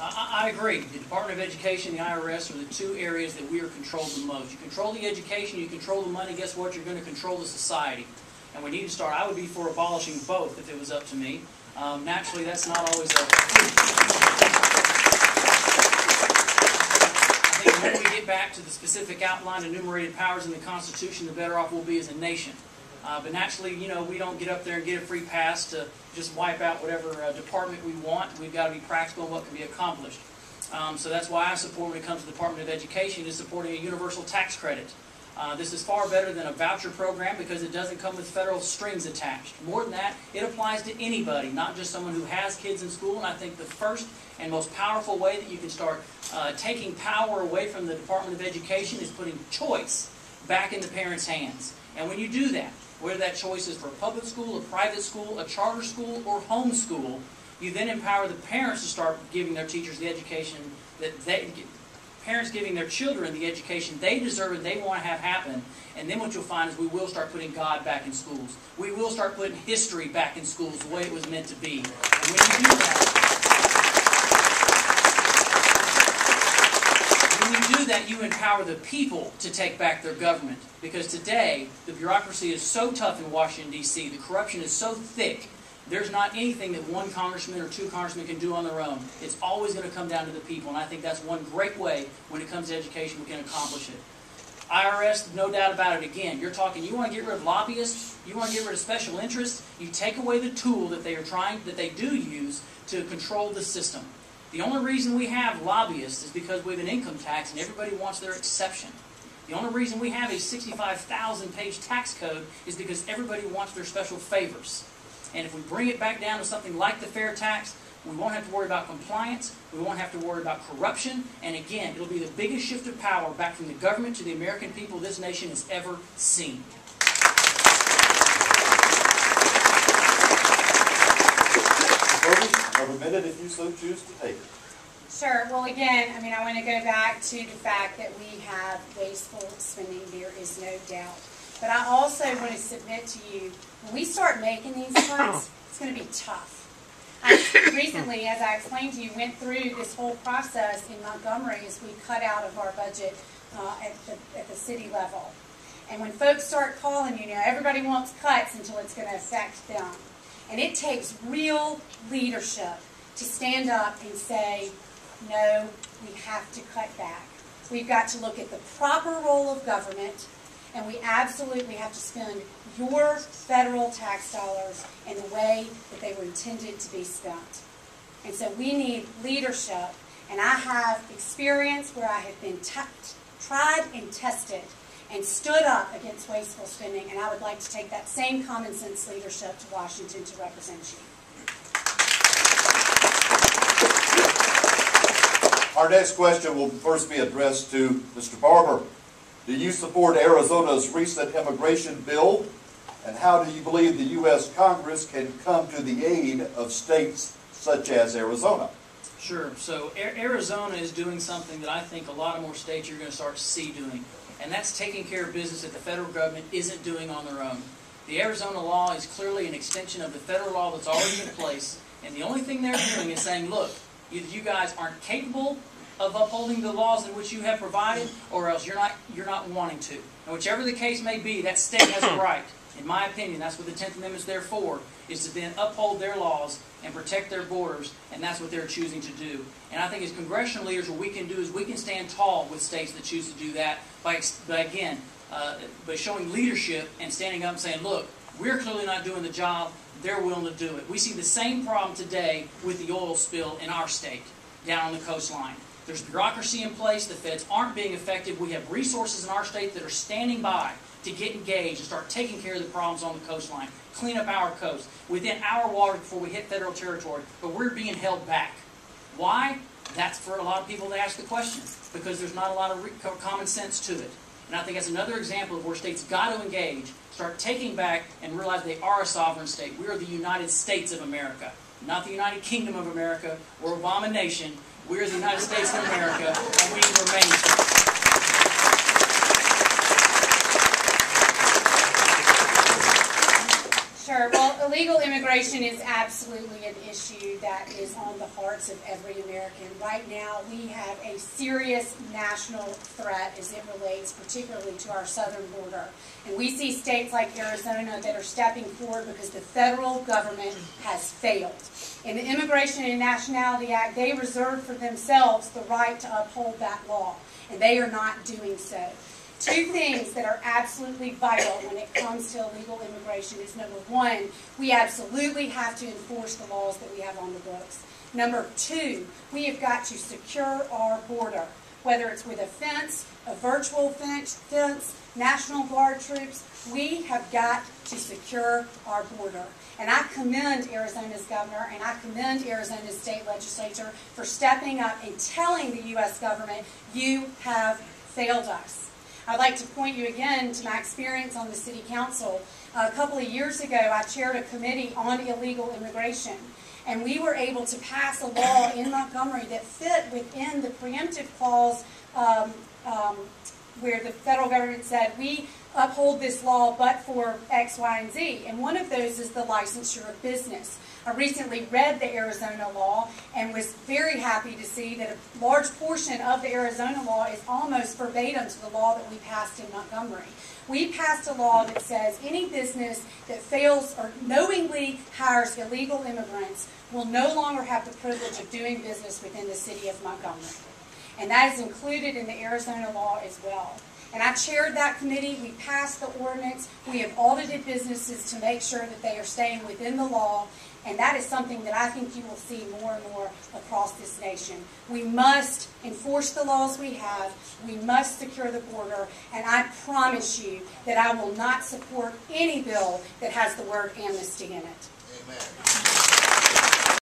I agree. The Department of Education and the IRS are the two areas that we are controlled the most. You control the education, you control the money, guess what? You're going to control the society. And we need to start. I would be for abolishing both if it was up to me. Naturally, that's not always a... I think the more we get back to the specific outlined enumerated powers in the Constitution, the better off we'll be as a nation. But naturally, you know, we don't get up there and get a free pass to just wipe out whatever department we want. We've got to be practical in what can be accomplished. So that's why I support, when it comes to the Department of Education, is supporting a universal tax credit. This is far better than a voucher program because it doesn't come with federal strings attached. More than that, it applies to anybody, not just someone who has kids in school. And I think the first and most powerful way that you can start taking power away from the Department of Education is putting choice back in the parents' hands. And when you do that, whether that choice is for a public school, a private school, a charter school, or home school, you then empower the parents to start giving their teachers the education that parents giving their children the education they deserve and they want to have happen. And then what you'll find is we will start putting God back in schools. We will start putting history back in schools the way it was meant to be. And when you do that, you empower the people to take back their government. Because today, the bureaucracy is so tough in Washington, D.C., the corruption is so thick, there's not anything that one congressman or two congressmen can do on their own. It's always going to come down to the people, and I think that's one great way when it comes to education we can accomplish it. IRS, no doubt about it, again, you're talking, you want to get rid of lobbyists, you want to get rid of special interests, you take away the tool that they do use to control the system. The only reason we have lobbyists is because we have an income tax and everybody wants their exception. The only reason we have a 65,000-page tax code is because everybody wants their special favors. And if we bring it back down to something like the fair tax, we won't have to worry about compliance, we won't have to worry about corruption, and again, it'll be the biggest shift of power back from the government to the American people this nation has ever seen. Have a minute if you so choose to take it. Sure. Well, again, I want to go back to the fact that we have wasteful spending. There is no doubt. But I also want to submit to you, when we start making these cuts, it's going to be tough. I recently, as I explained to you, went through this whole process in Montgomery as we cut out of our budget at the city level. And when folks start calling, everybody wants cuts until it's going to affect them. And it takes real leadership to stand up and say, no, we have to cut back. We've got to look at the proper role of government, and we absolutely have to spend your federal tax dollars in the way that they were intended to be spent. And so we need leadership, and I have experience where I have been tried and tested and stood up against wasteful spending, and I would like to take that same common sense leadership to Washington to represent you. Our next question will first be addressed to Mr. Barber. Do you support Arizona's recent immigration bill? And how do you believe the U.S. Congress can come to the aid of states such as Arizona? Sure. So Arizona is doing something that I think a lot of more states you're going to start to see doing. And that's taking care of business that the federal government isn't doing on their own. The Arizona law is clearly an extension of the federal law that's already in place. And the only thing they're doing is saying, look, either you guys aren't capable of upholding the laws in which you have provided, or else you're not wanting to. And whichever the case may be, that state has a right. In my opinion, that's what the 10th Amendment is there for, is to then uphold their laws and protect their borders, and that's what they're choosing to do. And I think as congressional leaders, what we can do is we can stand tall with states that choose to do that by showing leadership and standing up and saying, look, we're clearly not doing the job, they're willing to do it. We see the same problem today with the oil spill in our state, down on the coastline. There's bureaucracy in place, the feds aren't being effective, we have resources in our state that are standing by to get engaged and start taking care of the problems on the coastline, clean up our coast, within our water before we hit federal territory, but we're being held back. Why? That's for a lot of people to ask the question, because there's not a lot of common sense to it. And I think that's another example of where states got to engage, start taking back, and realize they are a sovereign state. We are the United States of America, not the United Kingdom of America. We're Obama Nation. We are the United States of America, and we remain so. Sure. Well, illegal immigration is absolutely an issue that is on the hearts of every American. Right now, we have a serious national threat as it relates particularly to our southern border. And we see states like Arizona that are stepping forward because the federal government has failed. In the Immigration and Nationality Act, they reserve for themselves the right to uphold that law, and they are not doing so. Two things that are absolutely vital when it comes to illegal immigration is, number one, we absolutely have to enforce the laws that we have on the books. Number two, we have got to secure our border, whether it's with a fence, a virtual fence, National Guard troops. We have got to secure our border. And I commend Arizona's governor and I commend Arizona's state legislature for stepping up and telling the U.S. government, you have failed us. I'd like to point you again to my experience on the City Council. A couple of years ago, I chaired a committee on illegal immigration, and we were able to pass a law in Montgomery that fit within the preemptive clause where the federal government said, we uphold this law but for X, Y, and Z. And one of those is the licensure of business. I recently read the Arizona law and was very happy to see that a large portion of the Arizona law is almost verbatim to the law that we passed in Montgomery. We passed a law that says any business that fails or knowingly hires illegal immigrants will no longer have the privilege of doing business within the city of Montgomery. And that is included in the Arizona law as well. And I chaired that committee. We passed the ordinance. We have audited businesses to make sure that they are staying within the law. And that is something that I think you will see more and more across this nation. We must enforce the laws we have. We must secure the border. And I promise you that I will not support any bill that has the word amnesty in it. Amen.